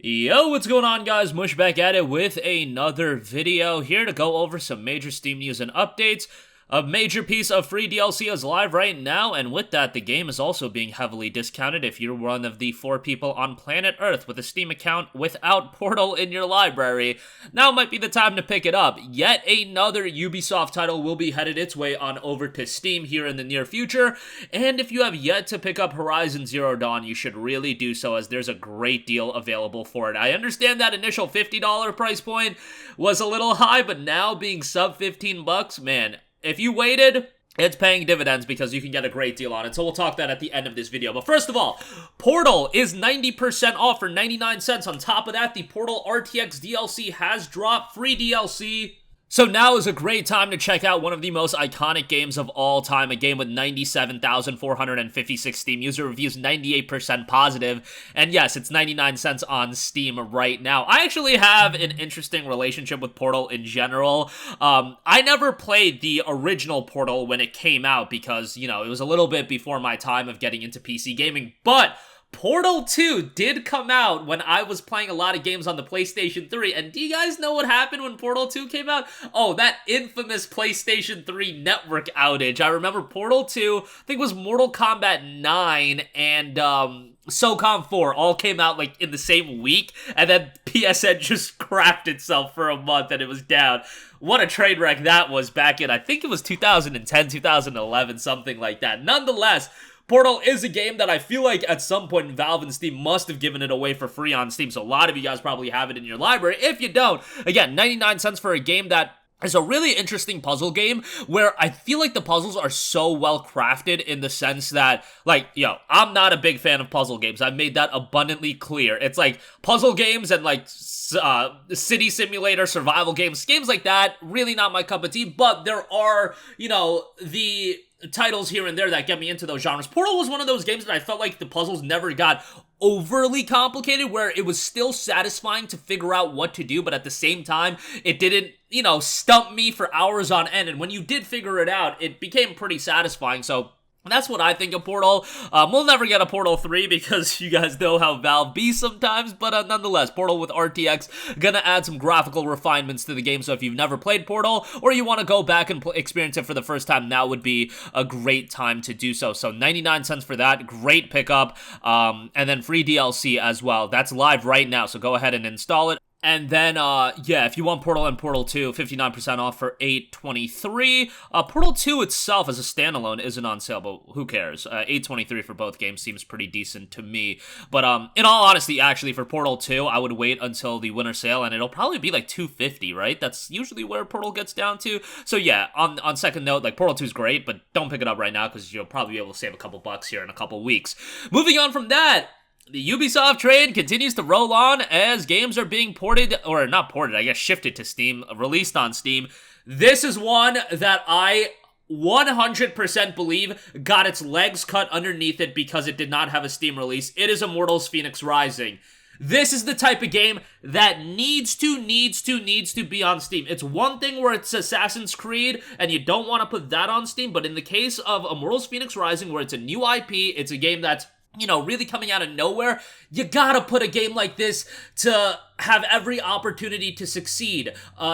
Yo, what's going on, guys? Mush back at it with another video here to go over some major Steam news and updates. A major piece of free DLC is live right now, and with that, the game is also being heavily discounted if you're one of the 4 people on planet Earth with a Steam account without Portal in your library. Now might be the time to pick it up. Yet another Ubisoft title will be headed its way on over to Steam here in the near future, and if you have yet to pick up Horizon Zero Dawn, you should really do so, as there's a great deal available for it. I understand that initial $50 price point was a little high, but now being sub 15 bucks, man, if you waited, it's paying dividends because you can get a great deal on it. So we'll talk that at the end of this video. But first of all, Portal is 90% off for 99 cents. On top of that, the Portal RTX DLC has dropped, free DLC. So now is a great time to check out one of the most iconic games of all time, a game with 97,456 Steam user reviews, 98% positive, and yes, it's 99 cents on Steam right now. I actually have an interesting relationship with Portal in general. I never played the original Portal when it came out because, you know, it was a little bit before my time of getting into PC gaming, but Portal 2 did come out when I was playing a lot of games on the PlayStation 3, and do you guys know what happened when Portal 2 came out? Oh, that infamous PlayStation 3 network outage. I remember Portal 2, I think it was Mortal Kombat 9, and SOCOM 4 all came out like in the same week, and then PSN just crapped itself for a month and it was down. What a train wreck that was back in, I think it was 2010, 2011, something like that. Nonetheless, Portal is a game that I feel like at some point Valve and Steam must have given it away for free on Steam, so a lot of you guys probably have it in your library. If you don't, again, 99 cents for a game that is a really interesting puzzle game where I feel like the puzzles are so well crafted in the sense that, like, yo, I'm not a big fan of puzzle games. I've made that abundantly clear. It's like puzzle games and like city simulator, survival games like that, really not my cup of tea, but there are, you know, the titles here and there that get me into those genres. Portal was one of those games that I felt like the puzzles never got overly complicated, where it was still satisfying to figure out what to do, but at the same time, it didn't, you know, stump me for hours on end, and when you did figure it out, it became pretty satisfying. So that's what I think of Portal. We'll never get a Portal 3 because you guys know how Valve be sometimes, but nonetheless, Portal with RTX gonna add some graphical refinements to the game, so if you've never played Portal, or you want to go back and experience it for the first time, now would be a great time to do so. So 99 cents for that, great pickup, and then free DLC as well. That's live right now, so go ahead and install it. And then, yeah, if you want Portal and Portal 2, 59% off for $8.23. Portal 2 itself as a standalone isn't on sale, but who cares? $8.23 for both games seems pretty decent to me. But in all honesty, actually, for Portal 2, I would wait until the winter sale, and it'll probably be like $2.50, right? That's usually where Portal gets down to. So yeah, on second note, like, Portal 2 is great, but don't pick it up right now because you'll probably be able to save a couple bucks here in a couple weeks. Moving on from that, the Ubisoft trade continues to roll on as games are being ported, or not ported, I guess shifted to Steam, released on Steam. This is one that I 100% believe got its legs cut underneath it because it did not have a Steam release. It is Immortals Fenyx Rising. This is the type of game that needs to be on Steam. It's one thing where it's Assassin's Creed and you don't want to put that on Steam, but in the case of Immortals Fenyx Rising, where it's a new IP, it's a game that's, you know, really coming out of nowhere, you gotta put a game like this to have every opportunity to succeed.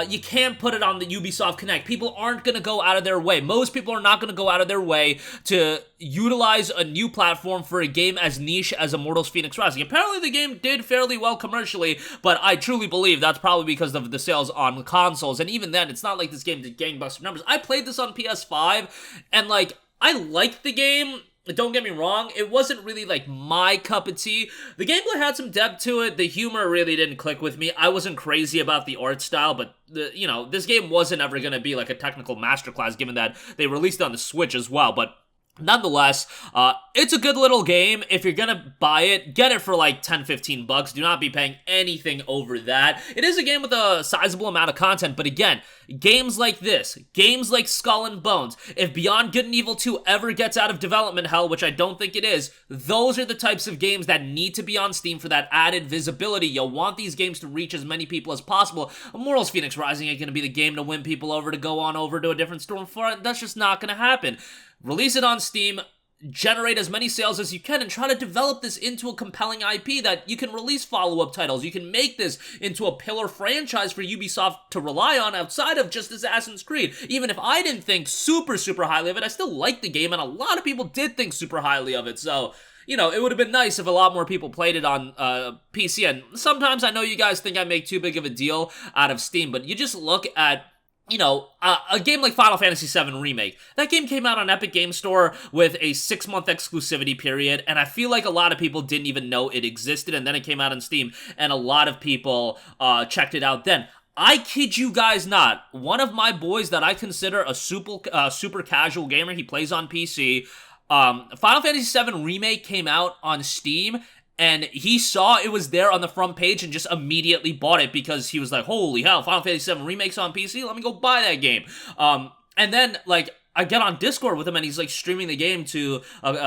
You can't put it on the Ubisoft Connect. People aren't gonna go out of their way. Most people are not gonna go out of their way to utilize a new platform for a game as niche as Immortals Fenyx Rising. Apparently the game did fairly well commercially, but I truly believe that's probably because of the sales on consoles, and even then, it's not like this game did gangbuster numbers. I played this on PS5, and like, I liked the game. Don't get me wrong, it wasn't really like my cup of tea. The gameplay had some depth to it. The humor really didn't click with me. I wasn't crazy about the art style, but you know, this game wasn't ever going to be like a technical masterclass given that they released it on the Switch as well, but nonetheless, it's a good little game. If you're gonna buy it, get it for like 10-15 bucks. Do not be paying anything over that. It is a game with a sizable amount of content, but again, games like this, games like Skull and Bones, if Beyond Good and Evil 2 ever gets out of development hell, which I don't think it is, those are the types of games that need to be on Steam for that added visibility. You'll want these games to reach as many people as possible. Immortals Fenyx Rising ain't gonna be the game to win people over to go on over to a different Stormfront. That's just not gonna happen. Release it on Steam, generate as many sales as you can and try to develop this into a compelling IP that you can release follow-up titles. You can make this into a pillar franchise for Ubisoft to rely on outside of just Assassin's Creed. Even if I didn't think super highly of it, I still liked the game, and a lot of people did think super highly of it, so you know, it would have been nice if a lot more people played it on PC. And sometimes I know you guys think I make too big of a deal out of Steam, but you just look at, you know, a game like Final Fantasy VII Remake. That game came out on Epic Games Store with a 6-month exclusivity period, and I feel like a lot of people didn't even know it existed, and then it came out on Steam, and a lot of people checked it out then. I kid you guys not, one of my boys that I consider a super casual gamer, he plays on PC, Final Fantasy VII Remake came out on Steam, and he saw it was there on the front page and just immediately bought it because he was like, holy hell, Final Fantasy VII Remake's on PC? Let me go buy that game. And then, like, I get on Discord with him, and he's, like, streaming the game to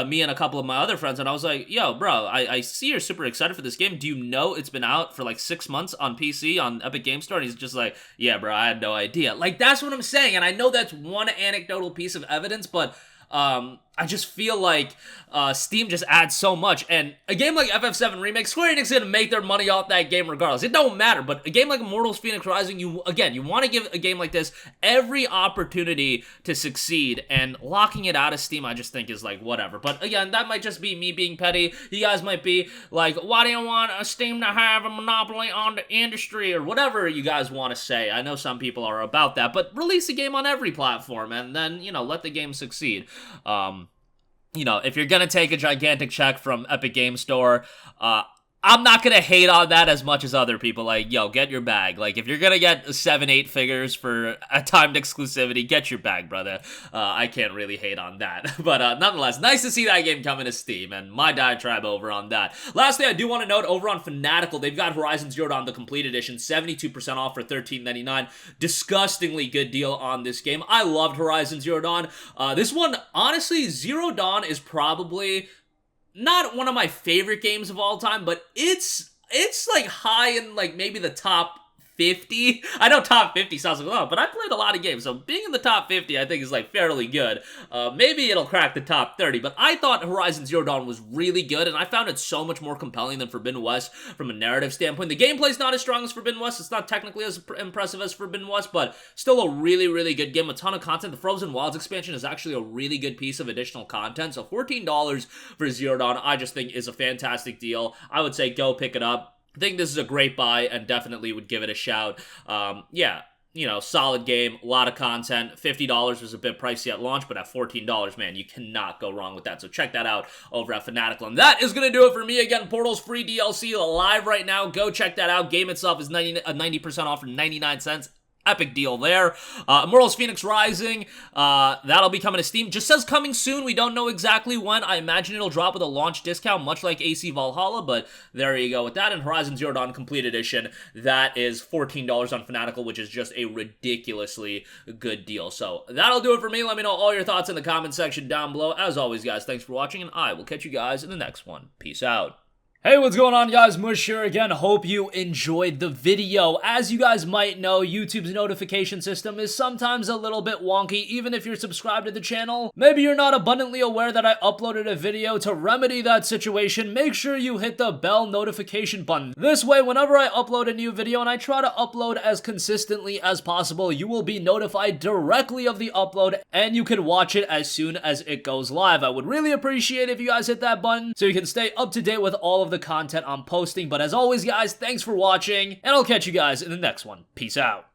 me and a couple of my other friends, and I was like, yo, bro, I see you're super excited for this game. Do you know it's been out for, like, 6 months on PC on Epic Games Store? And he's just like, yeah, bro, I had no idea. Like, that's what I'm saying, and I know that's one anecdotal piece of evidence, but I just feel like Steam just adds so much, and a game like FF7 Remake, Square Enix is gonna make their money off that game regardless. It don't matter, but a game like Immortals Fenyx Rising, you want to give a game like this every opportunity to succeed, and locking it out of Steam, I just think is like, whatever. But again, that might just be me being petty. You guys might be like, why do you want Steam to have a monopoly on the industry, or whatever you guys want to say. I know some people are about that, but release a game on every platform, and then, you know, let the game succeed. You know, if you're gonna take a gigantic check from Epic Games Store, I'm not gonna hate on that as much as other people. Like, yo, get your bag. Like, if you're gonna get 7-8 figures for a timed exclusivity, get your bag, brother. I can't really hate on that. But nonetheless, nice to see that game coming to Steam, and my diatribe over on that. Lastly, I do want to note, over on Fanatical, they've got Horizon Zero Dawn, the Complete Edition, 72% off for $13.99. Disgustingly good deal on this game. I loved Horizon Zero Dawn. This one, honestly, Zero Dawn is probably not one of my favorite games of all time, but it's like high in like maybe the top 50. I know top 50 sounds like a lot, but I played a lot of games, so being in the top 50 I think is like fairly good. Maybe it'll crack the top 30, but I thought Horizon Zero Dawn was really good, and I found it so much more compelling than Forbidden West from a narrative standpoint. The gameplay's not as strong as Forbidden West, it's not technically as impressive as Forbidden West, but still a really good game, a ton of content. The Frozen Wilds expansion is actually a really good piece of additional content, so $14 for Zero Dawn I just think is a fantastic deal. I would say go pick it up. I think this is a great buy, and definitely would give it a shout. Yeah, you know, solid game, a lot of content. $50 was a bit pricey at launch, but at $14, man, you cannot go wrong with that. So check that out over at Fanatical. And that is going to do it for me. Again, Portal's free DLC live right now. Go check that out. Game itself is 90% off for 99 cents. Epic deal there. Immortals Fenyx Rising, that'll be coming to Steam. Just says coming soon. We don't know exactly when. I imagine it'll drop with a launch discount, much like AC Valhalla, but there you go with that. And Horizon Zero Dawn Complete Edition, that is $14 on Fanatical, which is just a ridiculously good deal. So that'll do it for me. Let me know all your thoughts in the comment section down below. As always, guys, thanks for watching, and I will catch you guys in the next one. Peace out. Hey, what's going on, guys? Mush here again. Hope you enjoyed the video. As you guys might know, YouTube's notification system is sometimes a little bit wonky, even if you're subscribed to the channel. Maybe you're not abundantly aware that I uploaded a video. To remedy that situation, make sure you hit the bell notification button. This way, whenever I upload a new video, and I try to upload as consistently as possible, you will be notified directly of the upload, and you can watch it as soon as it goes live. I would really appreciate if you guys hit that button so you can stay up to date with all of the content I'm posting. But as always, guys, thanks for watching, and I'll catch you guys in the next one. Peace out.